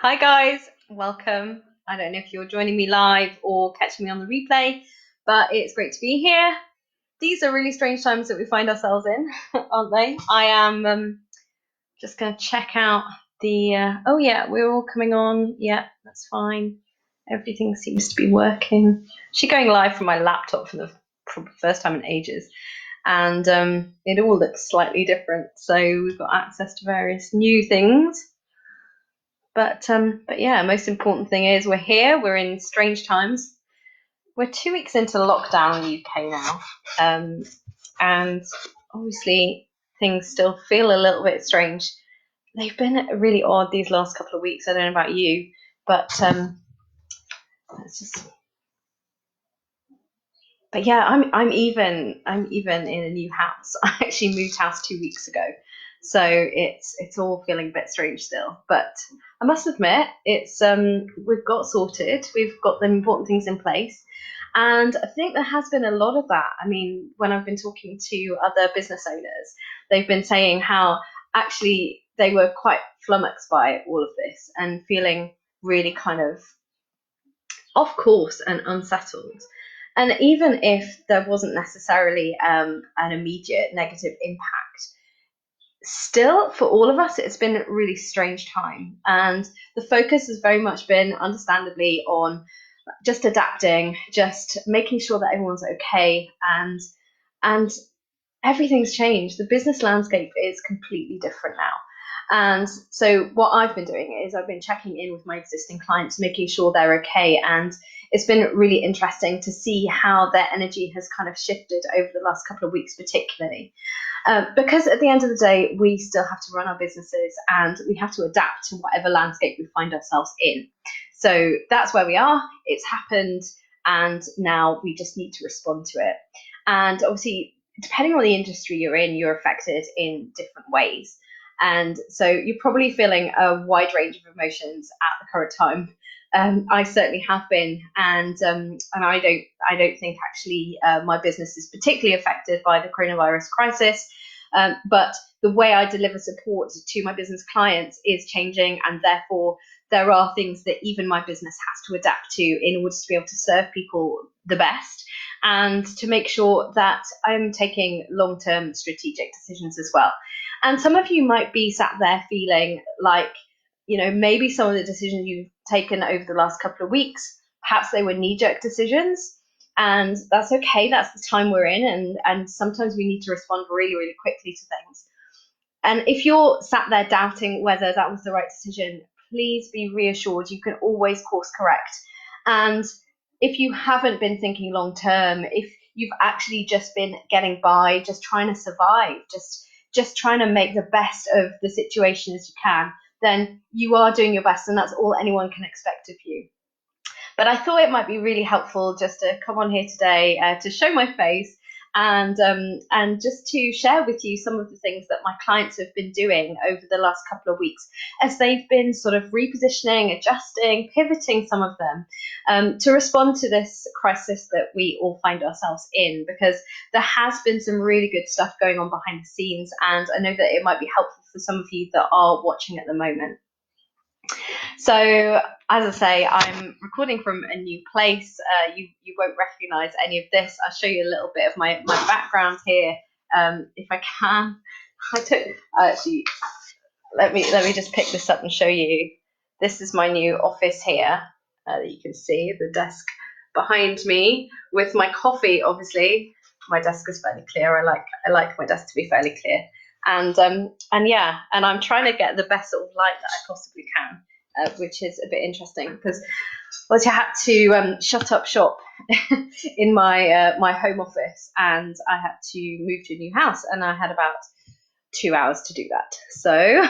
Hi guys, welcome. I don't know if you're joining me live or catching me on the replay, but it's great to be here. These are really strange times that we find ourselves in, aren't they? I am just going to check out oh yeah, we're all coming on. Yeah, that's fine. Everything seems to be working. She's going live from my laptop for the first time in ages, and it all looks slightly different. So we've got access to various new things. But yeah, most important thing is we're here. We're in strange times. We're 2 weeks into lockdown in the UK now, and obviously things still feel a little bit strange. They've been really odd these last couple of weeks. I don't know about you, but it's just. But yeah, I'm even in a new house. I actually moved house 2 weeks ago, so it's all feeling a bit strange still. But I must admit, it's we've got sorted. We've got the important things in place, and I think there has been a lot of that. I mean, when I've been talking to other business owners, they've been saying how actually they were quite flummoxed by all of this and feeling really kind of off course and unsettled. And even if there wasn't necessarily an immediate negative impact, still for all of us, it's been a really strange time. And the focus has very much been, understandably, on just adapting, just making sure that everyone's okay, and everything's changed. The business landscape is completely different now. And so what I've been doing is I've been checking in with my existing clients, making sure they're okay. And it's been really interesting to see how their energy has kind of shifted over the last couple of weeks, particularly. Because at the end of the day, we still have to run our businesses and we have to adapt to whatever landscape we find ourselves in. So that's where we are. It's happened. And now we just need to respond to it. And obviously, depending on the industry you're in, you're affected in different ways. And so you're probably feeling a wide range of emotions at the current time. I certainly have been, and I don't think actually my business is particularly affected by the coronavirus crisis. But the way I deliver support to my business clients is changing, and therefore there are things that even my business has to adapt to in order to be able to serve people the best and to make sure that I'm taking long-term strategic decisions as well. And some of you might be sat there feeling like, maybe some of the decisions you've taken over the last couple of weeks, perhaps they were knee-jerk decisions. And that's okay. That's the time we're in. And sometimes we need to respond really, really quickly to things. And if you're sat there doubting whether that was the right decision, please be reassured you can always course correct. And if you haven't been thinking long term, if you've actually just been getting by, just trying to survive, just trying to make the best of the situation as you can, then you are doing your best, and that's all anyone can expect of you. But I thought it might be really helpful just to come on here today to show my face and just to share with you some of the things that my clients have been doing over the last couple of weeks as they've been sort of repositioning, adjusting, pivoting some of them to respond to this crisis that we all find ourselves in, because there has been some really good stuff going on behind the scenes, and I know that it might be helpful for some of you that are watching at the moment. So, as I say, I'm recording from a new place. You won't recognise any of this. I'll show you a little bit of my background here, if I can. Actually, let me just pick this up and show you. This is my new office here that you can see, the desk behind me with my coffee. Obviously, my desk is fairly clear. I like my desk to be fairly clear, and I'm trying to get the best sort of light that I possibly can. Which is a bit interesting because I had to shut up shop in my home office, and I had to move to a new house, and I had about 2 hours to do that. So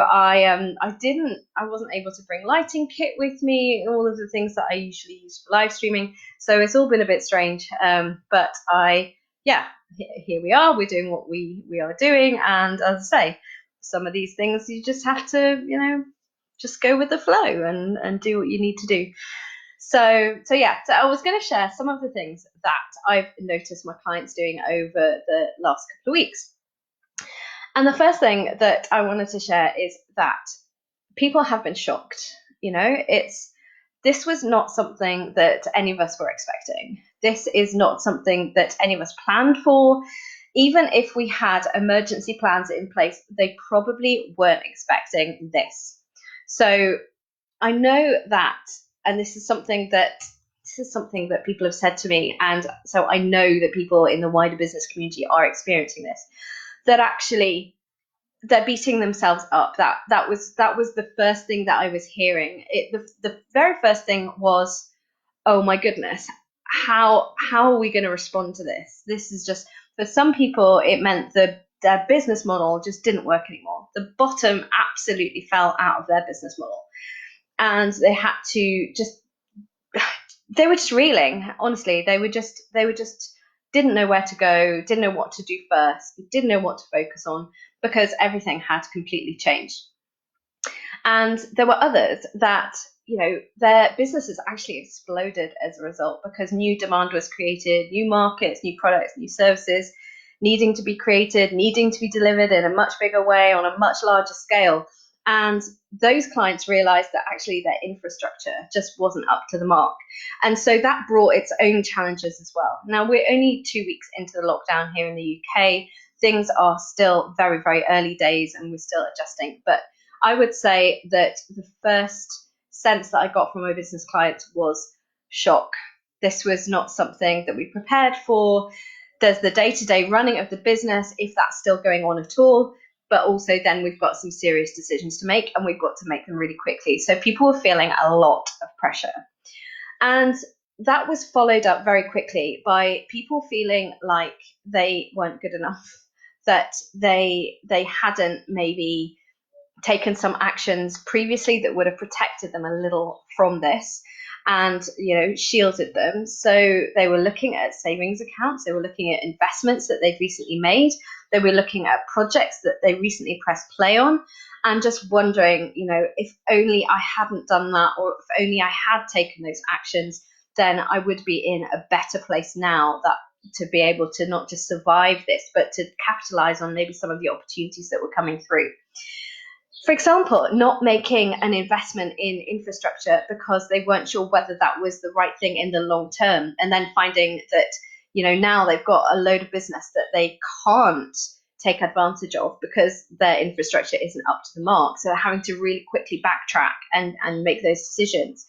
I wasn't able to bring lighting kit with me, all of the things that I usually use for live streaming. So it's all been a bit strange. But here we are. We're doing what we are doing, and as I say, some of these things you just have to, just go with the flow and do what you need to do. So I was going to share some of the things that I've noticed my clients doing over the last couple of weeks. And the first thing that I wanted to share is that people have been shocked. This was not something that any of us were expecting. This is not something that any of us planned for. Even if we had emergency plans in place, they probably weren't expecting this. So I know that, and this is something that people have said to me, and so I know that people in the wider business community are experiencing this, that actually they're beating themselves up. That was the first thing that I was hearing. The very first thing was, oh my goodness, how are we going to respond to this? This is just, for some people it meant their business model just didn't work anymore. The bottom absolutely fell out of their business model, and they had to just, they were just reeling. Honestly, they were just didn't know where to go, didn't know what to do first, didn't know what to focus on, because everything had completely changed. And there were others that, their businesses actually exploded as a result, because new demand was created, new markets, new products, new services needing to be created, needing to be delivered in a much bigger way on a much larger scale. And those clients realized that actually their infrastructure just wasn't up to the mark. And so that brought its own challenges as well. Now, we're only 2 weeks into the lockdown here in the UK. Things are still very, very early days, and we're still adjusting. But I would say that the first sense that I got from my business clients was shock. This was not something that we prepared for. There's the day-to-day running of the business, if that's still going on at all, but also then we've got some serious decisions to make, and we've got to make them really quickly. So people were feeling a lot of pressure. And that was followed up very quickly by people feeling like they weren't good enough, that they hadn't maybe taken some actions previously that would have protected them a little from this, and shielded them. So they were looking at savings accounts, they were looking at investments that they've recently made, they were looking at projects that they recently pressed play on, and just wondering, if only I hadn't done that, or if only I had taken those actions, then I would be in a better place now, that to be able to not just survive this, but to capitalize on maybe some of the opportunities that were coming through. For example, not making an investment in infrastructure because they weren't sure whether that was the right thing in the long term, and then finding that, now they've got a load of business that they can't take advantage of because their infrastructure isn't up to the mark. So they're having to really quickly backtrack and make those decisions.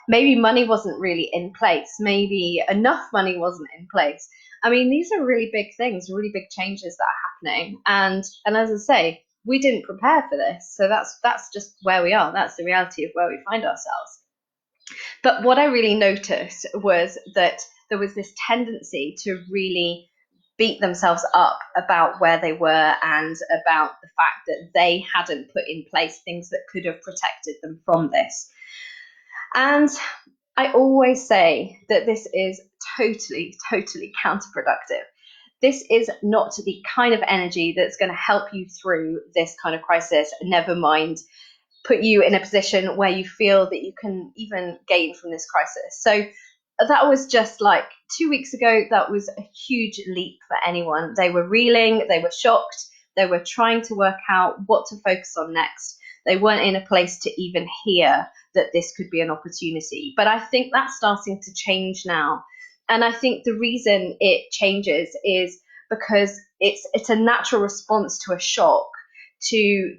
Maybe money wasn't really in place. Maybe enough money wasn't in place. I mean, these are really big things, really big changes that are happening. And as I say, we didn't prepare for this. So that's just where we are. That's the reality of where we find ourselves. But what I really noticed was that there was this tendency to really beat themselves up about where they were, and about the fact that they hadn't put in place things that could have protected them from this. And I always say that this is totally, totally counterproductive. This is not the kind of energy that's going to help you through this kind of crisis, never mind put you in a position where you feel that you can even gain from this crisis. So that was just like 2 weeks ago, that was a huge leap for anyone. They were reeling, they were shocked, they were trying to work out what to focus on next. They weren't in a place to even hear that this could be an opportunity. But I think that's starting to change now. And I think the reason it changes is because it's a natural response to a shock, to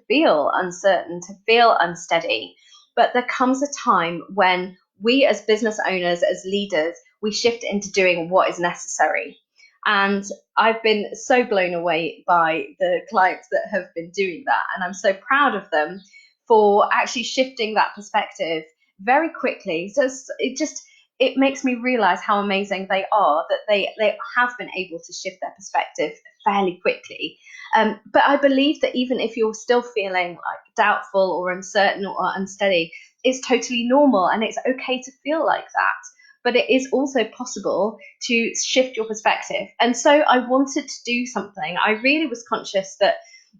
feel uncertain, to feel unsteady. But there comes a time when we as business owners, as leaders, we shift into doing what is necessary. And I've been so blown away by the clients that have been doing that. And I'm so proud of them for actually shifting that perspective very quickly. So it makes me realize how amazing they are, that they have been able to shift their perspective fairly quickly. But I believe that even if you're still feeling like doubtful or uncertain or unsteady, it's totally normal, and it's okay to feel like that. But it is also possible to shift your perspective. And so I wanted to do something. I really was conscious that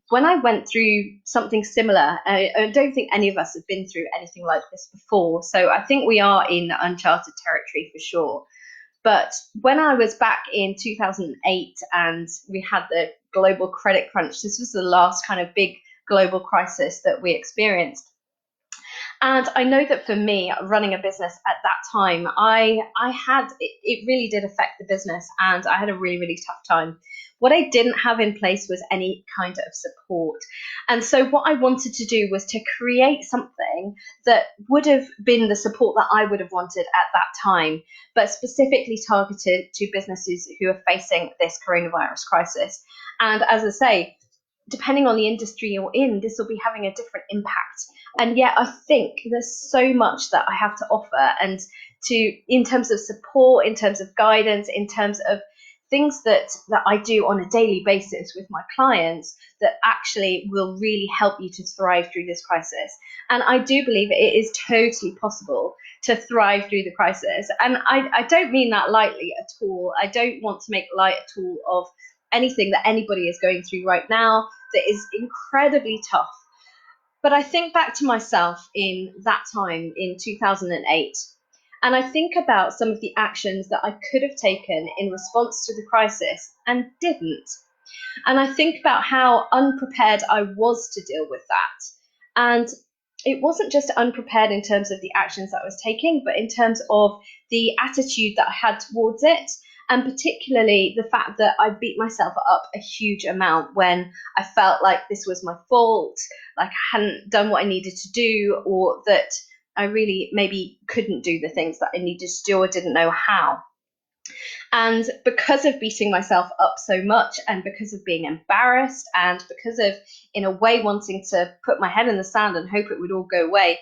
when I went through something similar, I don't think any of us have been through anything like this before. So I think we are in uncharted territory for sure. But when I was back in 2008 and we had the global credit crunch, this was the last kind of big global crisis that we experienced. And I know that for me, running a business at that time, I had it really did affect the business, and I had a really, really tough time. What I didn't have in place was any kind of support. And so what I wanted to do was to create something that would have been the support that I would have wanted at that time, but specifically targeted to businesses who are facing this coronavirus crisis. And as I say, depending on the industry you're in, this will be having a different impact. And yet I think there's so much that I have to offer, and in terms of support, in terms of guidance, in terms of things that I do on a daily basis with my clients that actually will really help you to thrive through this crisis. And I do believe it is totally possible to thrive through the crisis. And I don't mean that lightly at all. I don't want to make light at all of anything that anybody is going through right now that is incredibly tough. But I think back to myself in that time in 2008, and I think about some of the actions that I could have taken in response to the crisis and didn't. And I think about how unprepared I was to deal with that. And it wasn't just unprepared in terms of the actions that I was taking, but in terms of the attitude that I had towards it. And particularly the fact that I beat myself up a huge amount when I felt like this was my fault, like I hadn't done what I needed to do, or that I really maybe couldn't do the things that I needed to do or didn't know how. And because of beating myself up so much, and because of being embarrassed, and because of, in a way, wanting to put my head in the sand and hope it would all go away,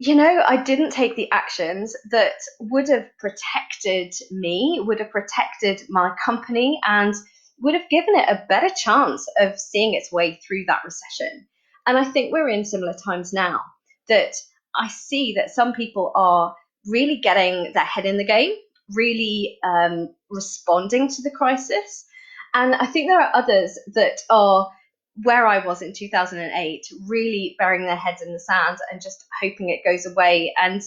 I didn't take the actions that would have protected me, would have protected my company, and would have given it a better chance of seeing its way through that recession. And I think we're in similar times now, that I see that some people are really getting their head in the game, really responding to the crisis. And I think there are others that are where I was in 2008, really burying their heads in the sand and just hoping it goes away. And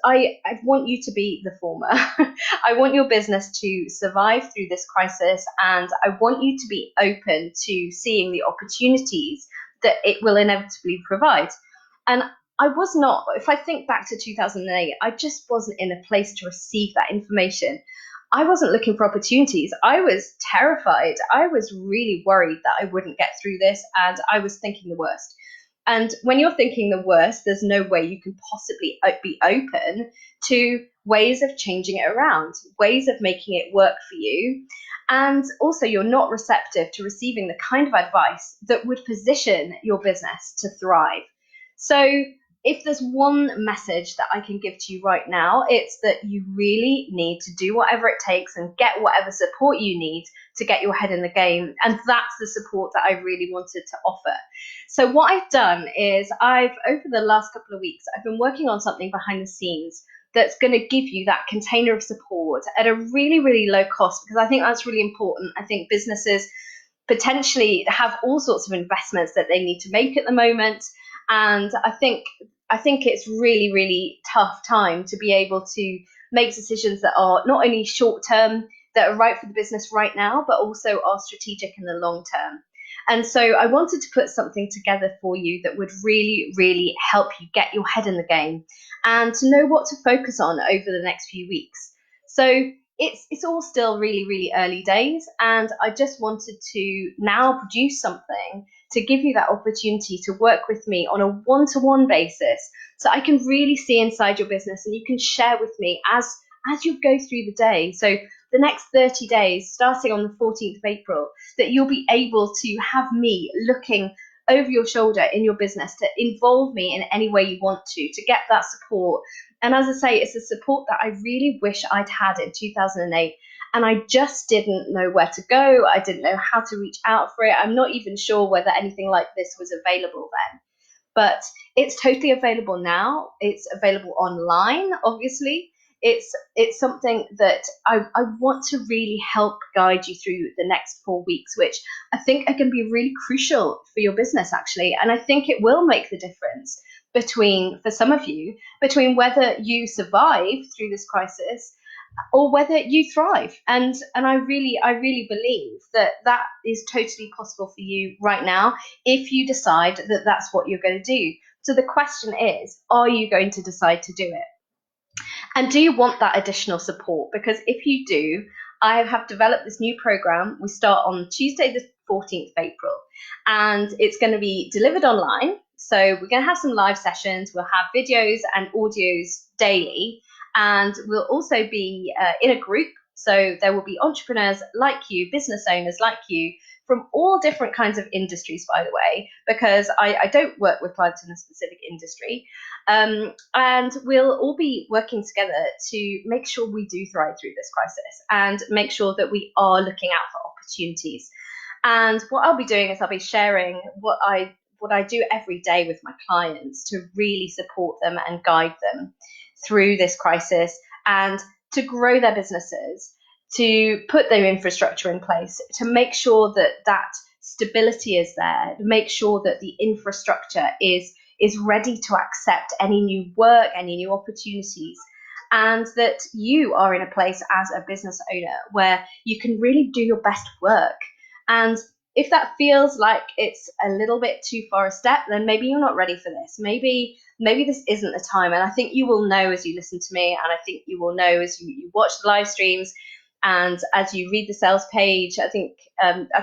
I want you to be the former. I want your business to survive through this crisis, and I want you to be open to seeing the opportunities that it will inevitably provide. And I was not, if I think back to 2008, I just wasn't in a place to receive that information. I wasn't looking for opportunities. I was terrified. I was really worried that I wouldn't get through this, and I was thinking the worst. And when you're thinking the worst, there's no way you can possibly be open to ways of changing it around, ways of making it work for you. And also, you're not receptive to receiving the kind of advice that would position your business to thrive. So if there's one message that I can give to you right now, it's that you really need to do whatever it takes and get whatever support you need to get your head in the game. And that's the support that I really wanted to offer. So what I've done is over the last couple of weeks, I've been working on something behind the scenes that's going to give you that container of support at a really, really low cost, because I think that's really important. I think businesses potentially have all sorts of investments that they need to make at the moment. And I think it's really, really tough time to be able to make decisions that are not only short term, that are right for the business right now, but also are strategic in the long term. And so I wanted to put something together for you that would really, really help you get your head in the game and to know what to focus on over the next few weeks. So it's all still really, really early days, and I just wanted to now produce something to give you that opportunity to work with me on a one-to-one basis, so I can really see inside your business, and you can share with me as you go through the day. So the next 30 days, starting on the 14th of April, that you'll be able to have me looking over your shoulder in your business, to involve me in any way you want to get that support. And as I say, it's a support that I really wish I'd had in 2008. And I just didn't know where to go. I didn't know how to reach out for it. I'm not even sure whether anything like this was available then. But it's totally available now. It's available online, obviously. It's something that I want to really help guide you through the next 4 weeks, which I think are going to be really crucial for your business, actually. And I think it will make the difference for some of you, between whether you survive through this crisis or whether you thrive. And I really believe that that is totally possible for you right now if you decide that that's what you're going to do. So the question is, are you going to decide to do it? And do you want that additional support? Because if you do, I have developed this new program. We start on Tuesday, the 14th of April, and it's going to be delivered online. So we're going to have some live sessions. We'll have videos and audios daily, and we'll also be in a group. So there will be entrepreneurs like you, business owners like you, from all different kinds of industries, by the way, because I don't work with clients in a specific industry. And we'll all be working together to make sure we do thrive through this crisis and make sure that we are looking out for opportunities. And what I'll be doing is I'll be sharing what I do every day with my clients to really support them and guide them through this crisis and to grow their businesses, to put their infrastructure in place, to make sure that that stability is there, to make sure that the infrastructure is ready to accept any new work, any new opportunities, and that you are in a place as a business owner where you can really do your best work. And if that feels like it's a little bit too far a step, then maybe you're not ready for this. Maybe this isn't the time. And I think you will know as you listen to me, and I think you will know as you watch the live streams and as you read the sales page. I think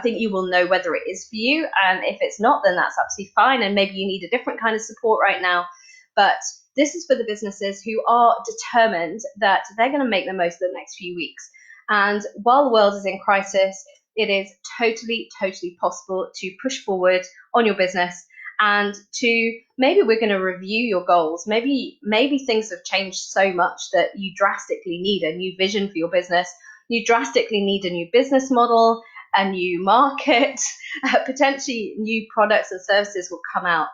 you will know whether it is for you. And if it's not, then that's absolutely fine. And maybe you need a different kind of support right now. But this is for the businesses who are determined that they're going to make the most of the next few weeks. And while the world is in crisis, it is totally, totally possible to push forward on your business and to maybe we're going to review your goals. Maybe things have changed so much that you drastically need a new vision for your business. You drastically need a new business model, a new market, potentially new products and services will come out.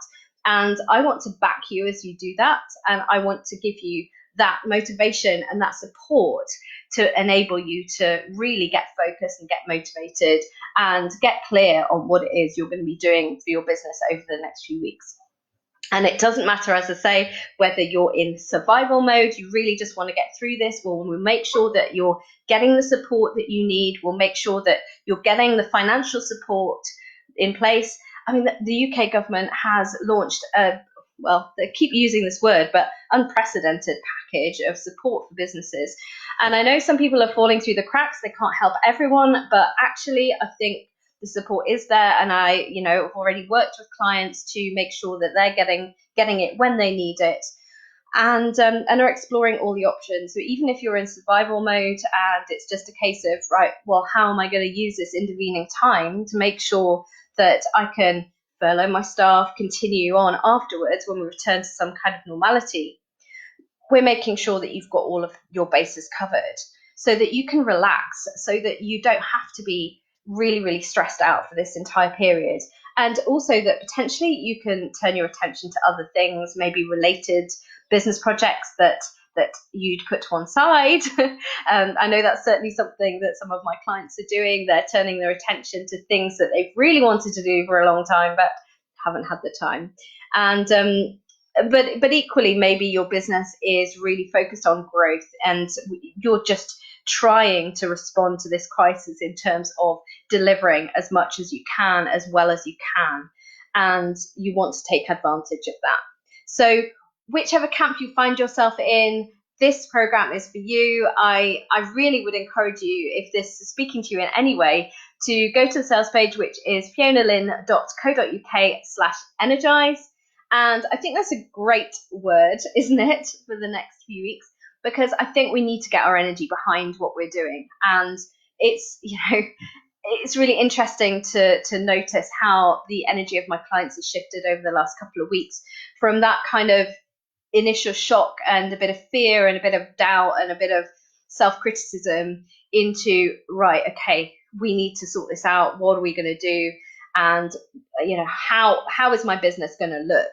And I want to back you as you do that. And I want to give you that motivation and that support to enable you to really get focused and get motivated and get clear on what it is you're going to be doing for your business over the next few weeks. And it doesn't matter, as I say, whether you're in survival mode, you really just want to get through this. We'll make sure that you're getting the support that you need. We'll make sure that you're getting the financial support in place. I mean, the UK government has launched they keep using this word, but unprecedented package of support for businesses. And I know some people are falling through the cracks. They can't help everyone, but actually, I think the support is there, and I, have already worked with clients to make sure that they're getting it when they need it, and are exploring all the options. So even if you're in survival mode and it's just a case of, right, well, how am I going to use this intervening time to make sure that I can furlough my staff, continue on afterwards when we return to some kind of normality? We're making sure that you've got all of your bases covered so that you can relax, so that you don't have to be really, really stressed out for this entire period. And also that potentially you can turn your attention to other things, maybe related business projects that you'd put to one side. I know that's certainly something that some of my clients are doing. They're turning their attention to things that they've really wanted to do for a long time, but haven't had the time. And but equally, maybe your business is really focused on growth and you're just trying to respond to this crisis in terms of delivering as much as you can, as well as you can, and you want to take advantage of that. So whichever camp you find yourself in, this program is for you. I really would encourage you, if this is speaking to you in any way, to go to the sales page, which is fionalynn.co.uk/energize. And I think that's a great word, isn't it, for the next few weeks? Because I think we need to get our energy behind what we're doing. And it's, it's really interesting to notice how the energy of my clients has shifted over the last couple of weeks from that kind of initial shock and a bit of fear and a bit of doubt and a bit of self-criticism into, right, okay, we need to sort this out. What are we going to do? And, how is my business going to look,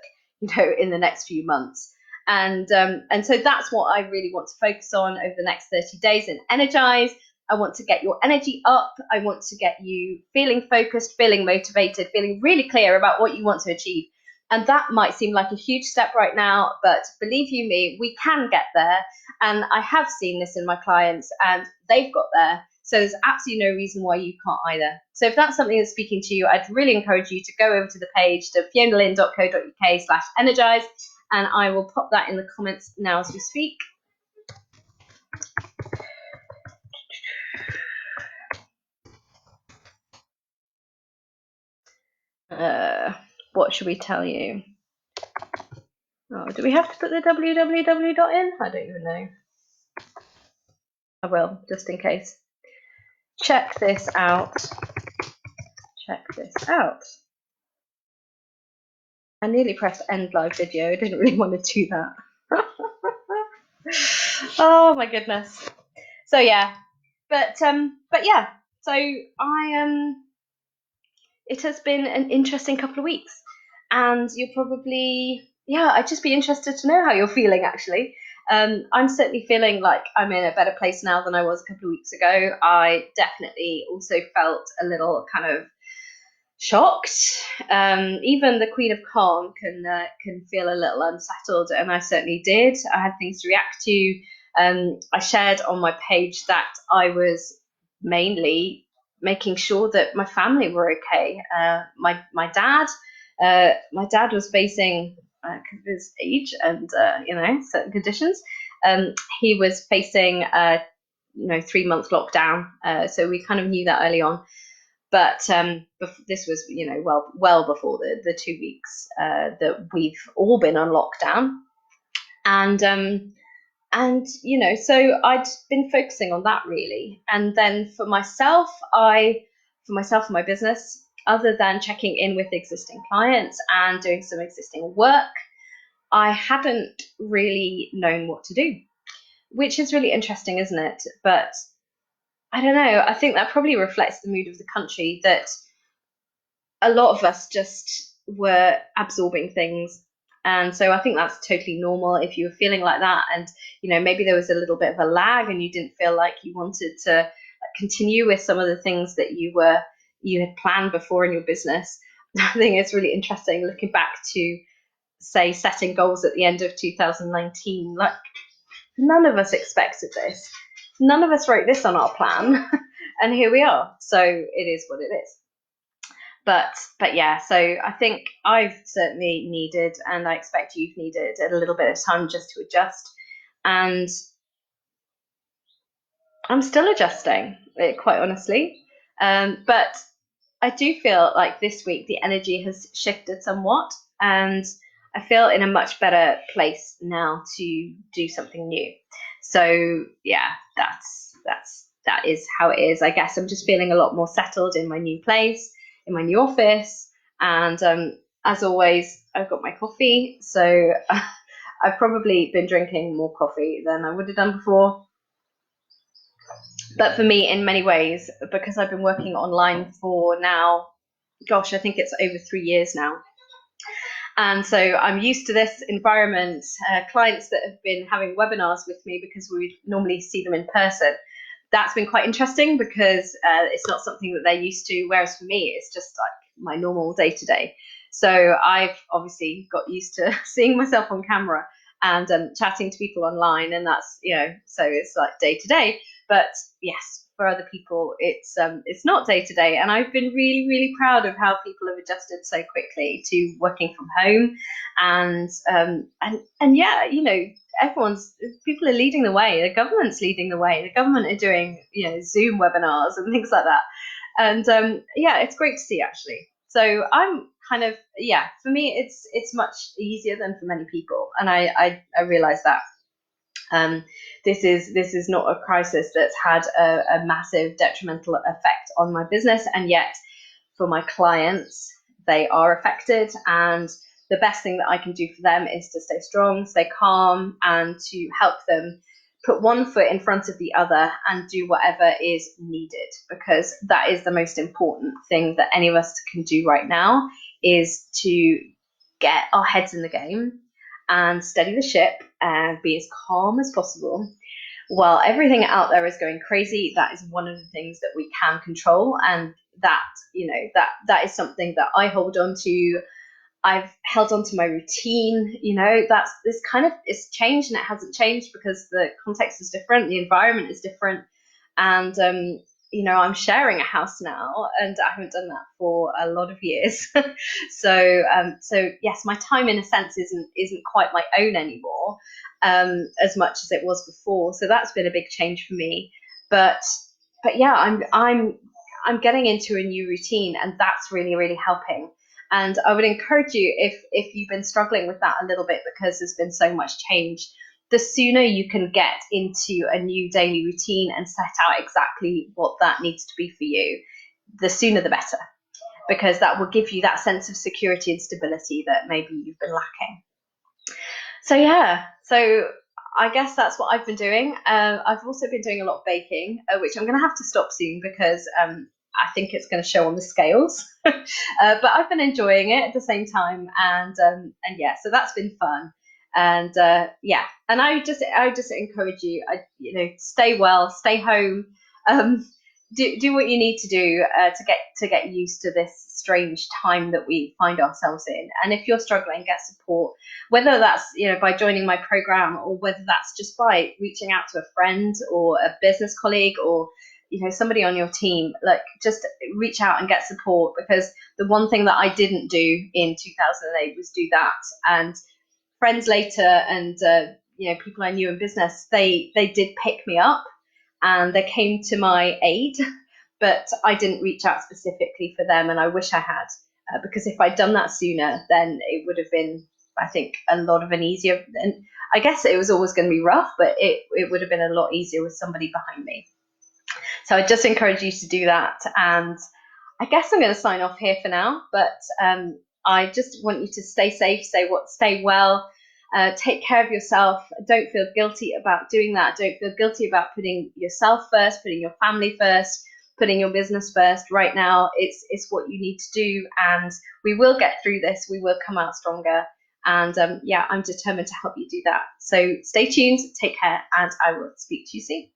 in the next few months? And so that's what I really want to focus on over the next 30 days and energize. I want to get your energy up. I want to get you feeling focused, feeling motivated, feeling really clear about what you want to achieve. And that might seem like a huge step right now, but believe you me, we can get there. And I have seen this in my clients, and they've got there. So there's absolutely no reason why you can't either. So if that's something that's speaking to you, I'd really encourage you to go over to the page to fionalynn.co.uk/energize, and I will pop that in the comments now as we speak. What should we tell you? Oh, do we have to put the www dot in? I don't even know. I will, just in case. Check this out. Check this out. I nearly pressed end live video. I didn't really want to do that. Oh my goodness. So yeah, but yeah. So it has been an interesting couple of weeks, and you'll probably, yeah, I'd just be interested to know how you're feeling actually. I'm certainly feeling like I'm in a better place now than I was a couple of weeks ago. I definitely also felt a little kind of shocked. Even the Queen of Calm can feel a little unsettled, and I certainly did. I had things to react to. I shared on my page that I was mainly making sure that my family were okay. My dad was facing, because of his age and certain conditions. He was facing 3-month lockdown, so we kind of knew that early on. But this was, well before the 2 weeks that we've all been on lockdown, and so I'd been focusing on that really. And then for myself and my business, other than checking in with existing clients and doing some existing work, I hadn't really known what to do, which is really interesting, isn't it? But I don't know. I think that probably reflects the mood of the country, that a lot of us just were absorbing things. And so I think that's totally normal if you were feeling like that. And, maybe there was a little bit of a lag and you didn't feel like you wanted to continue with some of the things that you had planned before in your business. I think it's really interesting looking back to, say, setting goals at the end of 2019. Like, none of us expected this. None of us wrote this on our plan. And here we are. So it is what it is. But yeah, so I think I've certainly needed, and I expect you've needed, a little bit of time just to adjust. And I'm still adjusting, quite honestly. But I do feel like this week the energy has shifted somewhat, and I feel in a much better place now to do something new. So yeah, that is how it is. I guess I'm just feeling a lot more settled in my new place, in my new office, and as always, I've got my coffee. So I've probably been drinking more coffee than I would have done before. But for me, in many ways, because I've been working online for now, gosh, I think it's over 3 years now. And so I'm used to this environment. Clients that have been having webinars with me because we normally see them in person, that's been quite interesting because it's not something that they're used to. Whereas for me, it's just like my normal day to day. So I've obviously got used to seeing myself on camera and chatting to people online, and that's, so it's like day to day. But yes, for other people, it's not day to day. And I've been really, really proud of how people have adjusted so quickly to working from home, and yeah, people are leading the way. The government's leading the way. The government are doing Zoom webinars and things like that, and yeah, it's great to see actually. So I'm kind of, yeah, for me it's much easier than for many people, and I realize that. This is not a crisis that's had a massive detrimental effect on my business, and yet for my clients, they are affected. And the best thing that I can do for them is to stay strong, stay calm, and to help them put one foot in front of the other and do whatever is needed, because that is the most important thing that any of us can do right now, is to get our heads in the game and steady the ship and be as calm as possible. While everything out there is going crazy, that is one of the things that we can control, and that is something that I hold on to I've held on to my routine. That's this kind of it's changed, and it hasn't changed because the context is different, the environment is different, and I'm sharing a house now, and I haven't done that for a lot of years. So yes, my time in a sense isn't quite my own anymore, as much as it was before. So that's been a big change for me. But yeah, I'm getting into a new routine, and that's really, really helping. And I would encourage you, if you've been struggling with that a little bit because there's been so much change, the sooner you can get into a new daily routine and set out exactly what that needs to be for you, the sooner the better, because that will give you that sense of security and stability that maybe you've been lacking. So yeah, so I guess that's what I've been doing. I've also been doing a lot of baking, which I'm going to have to stop soon because I think it's going to show on the scales. But I've been enjoying it at the same time, and yeah, so that's been fun. And yeah, and I just encourage you, stay well, stay home, um, do what you need to do to get used to this strange time that we find ourselves in. And if you're struggling, get support, whether that's by joining my program, or whether that's just by reaching out to a friend or a business colleague, or somebody on your team. Like, just reach out and get support, because the one thing that I didn't do in 2008 was do that. And friends later, and people I knew in business, they did pick me up and they came to my aid, but I didn't reach out specifically for them, and I wish I had, because if I'd done that sooner, then it would have been, I think, a lot of an easier. And I guess it was always going to be rough, but it would have been a lot easier with somebody behind me. So I just encourage you to do that. And I guess I'm going to sign off here for now, but I just want you to stay safe, stay well, take care of yourself. Don't feel guilty about doing that. Don't feel guilty about putting yourself first, putting your family first, putting your business first. Right now, it's what you need to do, and we will get through this. We will come out stronger. And yeah, I'm determined to help you do that. So stay tuned, take care, and I will speak to you soon.